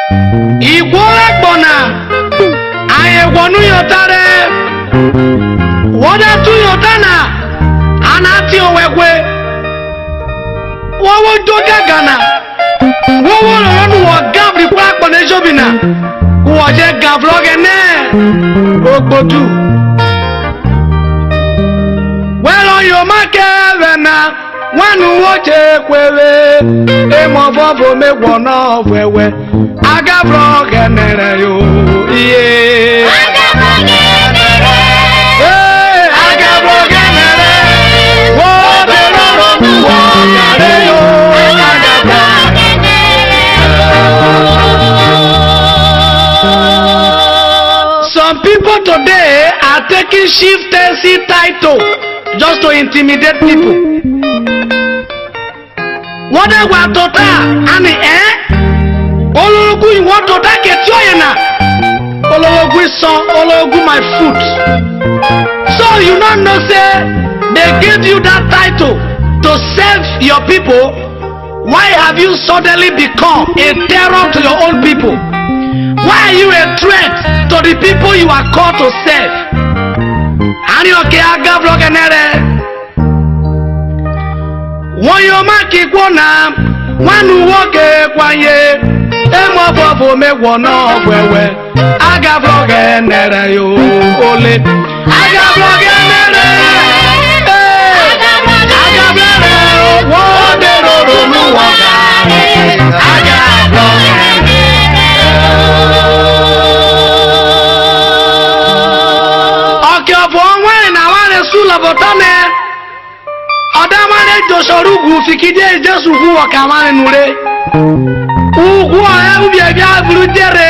Igwore gbona ayegwonu yotare woda tu yotana anati owegwe wowo doga gana wowo ronu wo gabri kwa gbona jobina wo je gavloge ne ogbodu welo yo makevena wanu woche kwere emovovo megwona ofwewe agavloge nere yo iye agavloge nere wo de roro wo nere yo agavloge nere. Some people today are taking chieftaincy title just to intimidate people. What they want to do, and Ologu, you want to take it, Ologu son, Ologu my foot. So you don't know, say they give you that title to save your people. Why have you suddenly become a terror to your own people? Why are you a threat to the people you are called to save? And you okay, I got vlog and one you make it one walk a quiet, and more for me one off where I got vlog and you only. I got vlog and I got vlog, what the road no walk. I got vlog and okay, for one I want a sula botane. Adamane Josorugu fikide Jesu hu wakamane nure. Ugu aye ubi ebia bulujere.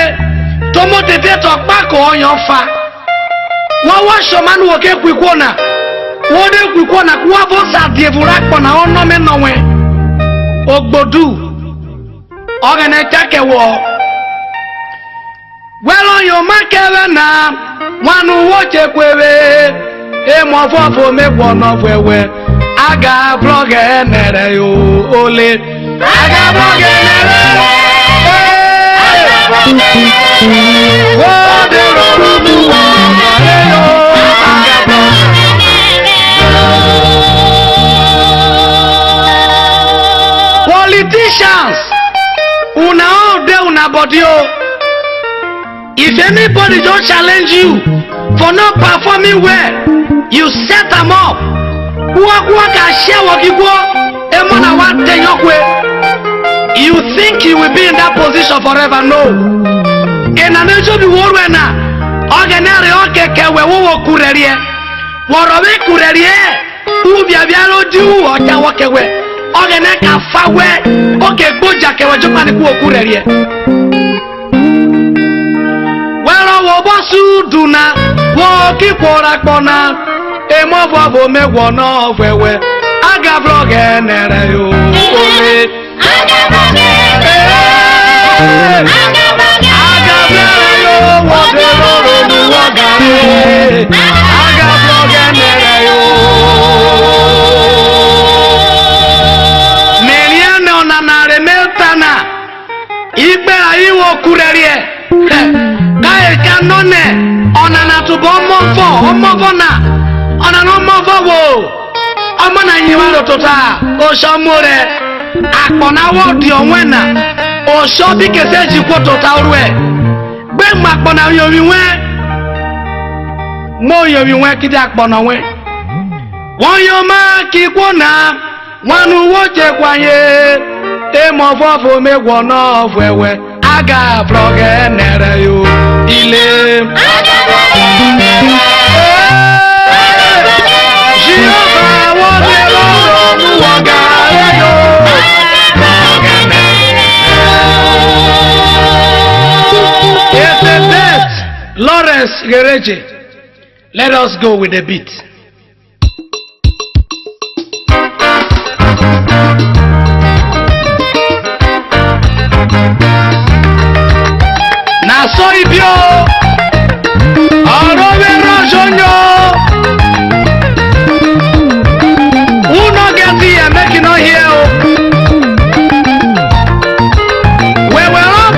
Tomo tete tokpako onyon fa. Wawa shomanu woke kwikona. Wode kwikona kuwa bosa dievurakpo na ono menonwe. Ogbodu. Ogene chake wo. Welo yo makebe na wanu woche kwewe. Emo fofo megwono fwewe. Aga vlog nere yo ole. Aga vlog nere. Wo de roro mu wo nere yo. Aga vlog nere. Politicians, una ode una bodio. If anybody don't challenge you for not performing well, you set them up. You think you will be in that position forever? No. In an age of the world, when ordinary okay, we will kurerie. Worobe kurerie. Ubiabiano do or Tawakewe. Ordinary can far away. Okay, Bojake was Japan kurerie. Well, our bossu do not walk in Porakona. Emo vavo me wono wewe aga vlog nere yo ole aga vlog yo wode roro mu wagare aga vlog nere yo meriana onanare meltana ibera iwo kurerie kai kanone onana tubo omofo na ona no mofowo omo na yiwa lotota o somore akona wo di onwena o so bi kese ji kwotota orue gbe ma akona yowiwe mo yowiwe kidi akona we won yo ma ki kwona wanu wo je kwaye e mo fofo megwo no fwewe aga vlog nere yo ile aga vlog nere Lawrence Gereje, let us go with the beat. Na so ibio, orowe rojonyo. Who not get here, make you not hear. We were up.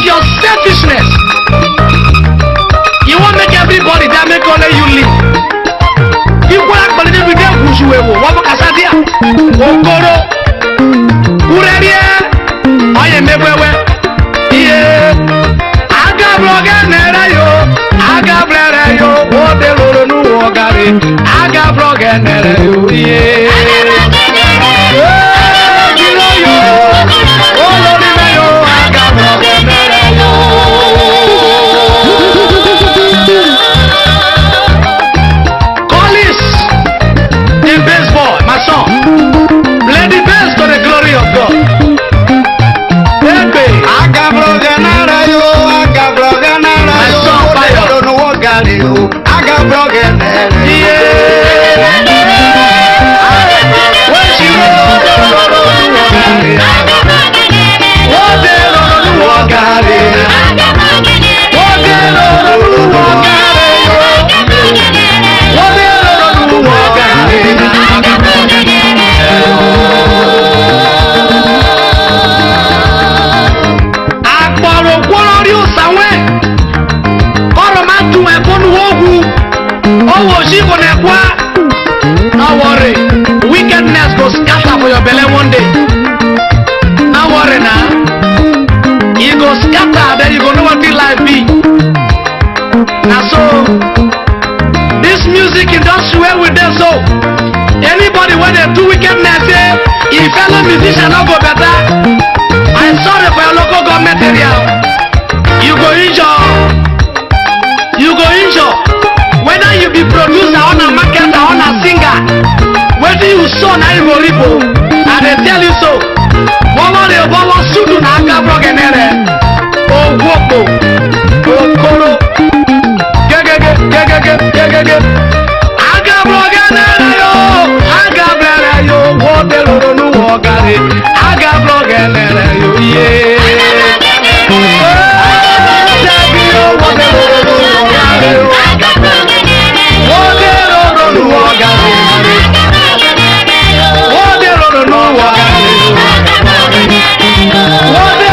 your selfishness. You want to make everybody that make only you live. You want to believe in them who you will. What about Kasadia? Okoro. Urerie. Oye mewewe. Yeah. Aga bloga nera yo. Aga blera yo. Ode loro nu ogari. Aga bloga nera yo. Yeah. Don't worry, wickedness go scatter for your belly one day. Don't worry now. You go scatter, then you go know what the life be. Now so, this music industry where we there so, anybody when they do wickedness, if fellow musician not go better, I'm sorry for your local government area. You go injure. You go injure. Whether you be producer or a marketer or a singer, whether you saw na Igbo, and they tell you so. Bolo de bolo sudu na aka brogenere. O wopo, o koro, gegege. Aga brogenere yo, aga brogenere yo, wo de loro nu wogari. Aga brogenere yo, yeah. What